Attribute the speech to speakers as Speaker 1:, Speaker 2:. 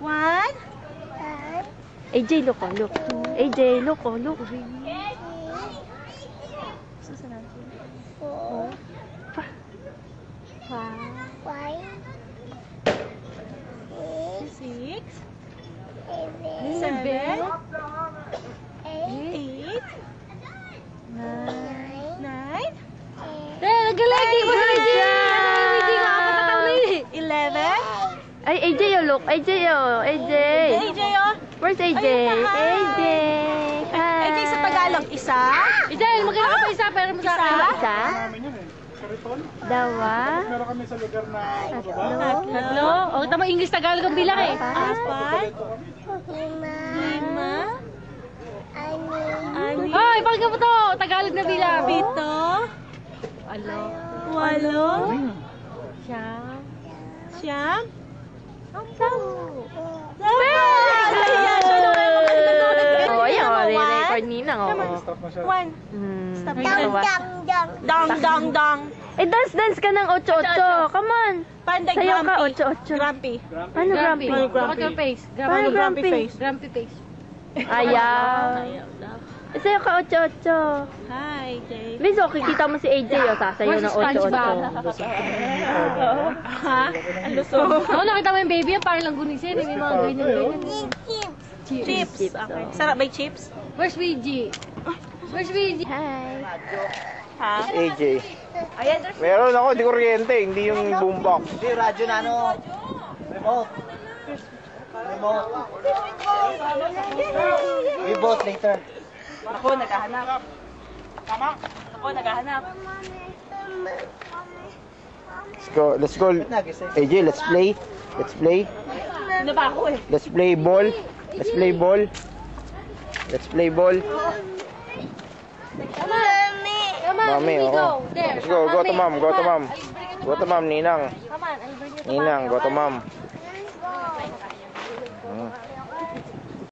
Speaker 1: One.
Speaker 2: AJ, look, oh, look. AJ, look, oh, look.
Speaker 1: Susunod.
Speaker 3: 4.
Speaker 2: Wow.
Speaker 3: 5.
Speaker 1: 6.
Speaker 3: 7.
Speaker 1: 7.
Speaker 3: 8.
Speaker 1: 8. 9.
Speaker 2: Galing, di mo na AJ! Hindi nga, patataw na yun.
Speaker 1: 11.
Speaker 2: Ay, AJ, oh, look. AJ, oh. AJ.
Speaker 1: AJ, oh.
Speaker 2: Where's AJ?
Speaker 1: Ayun na, hi.
Speaker 2: AJ. Hi.
Speaker 1: AJ sa Tagalog, isa.
Speaker 2: AJ, magkano ka pa isa? Pero mo sa akin. Isa?
Speaker 4: Namin yun eh. Kariton.
Speaker 2: Dalawa?
Speaker 4: Meron kami sa lugar na
Speaker 2: Tatlo? O, tama English Tagalog ang bilang eh.
Speaker 1: 4. 5.
Speaker 3: 5.
Speaker 1: 6.
Speaker 2: Hoy, pagka mo to. Tagalog na bilang.
Speaker 1: 7.
Speaker 2: Alo.
Speaker 1: 8.
Speaker 2: Siyam.
Speaker 1: Siyam.
Speaker 2: Sampu.
Speaker 1: Oh,
Speaker 2: Oh, ayan, oh, re-record Ninang, oh.
Speaker 4: stop na siya.
Speaker 1: 1.
Speaker 2: Stop
Speaker 1: Dong, dong, dong.
Speaker 2: Eh, dance ka ng 8-8. Come on.
Speaker 1: Panday
Speaker 2: Sayaw ka,
Speaker 1: grumpy.
Speaker 2: 8-8.
Speaker 1: Grumpy.
Speaker 2: Paano grumpy?
Speaker 1: Paano grumpy?
Speaker 2: Look at your face.
Speaker 1: Paano grumpy face?
Speaker 2: Grumpy face. Ayaw. Eh, sayaw ka 8-8.
Speaker 1: Hi, Jay.
Speaker 2: Liz, okay, kita mo si AJ, oh, sasayaw ng 8-8.
Speaker 1: Ha? Ang lusog.
Speaker 2: Oo, nakita mo yung baby, parang lang gunisyan. May mga ganyan-ganyan.
Speaker 1: Chips. Okay. Sarap ba yung chips?
Speaker 2: Where's VG? Where's VG? Hi.
Speaker 1: Ha?
Speaker 5: AJ.
Speaker 1: Ayan,
Speaker 5: Meron ako, di kuryente, hindi yung boombox.
Speaker 6: Hindi, radyo na ano. Remote. Remote. We vote later.
Speaker 1: Ako, naghahanap. Ako, naghahanap.
Speaker 5: Let's go. AJ, let's play. Let's play.
Speaker 1: Ano ba ako eh?
Speaker 5: Let's play ball. Let's play ball. Let's play ball. Mami, oo. Let's go, go to mom, go to mom. Go to mom, Ninang.
Speaker 2: Come on, I'll bring you to
Speaker 5: Ninang, go to mom.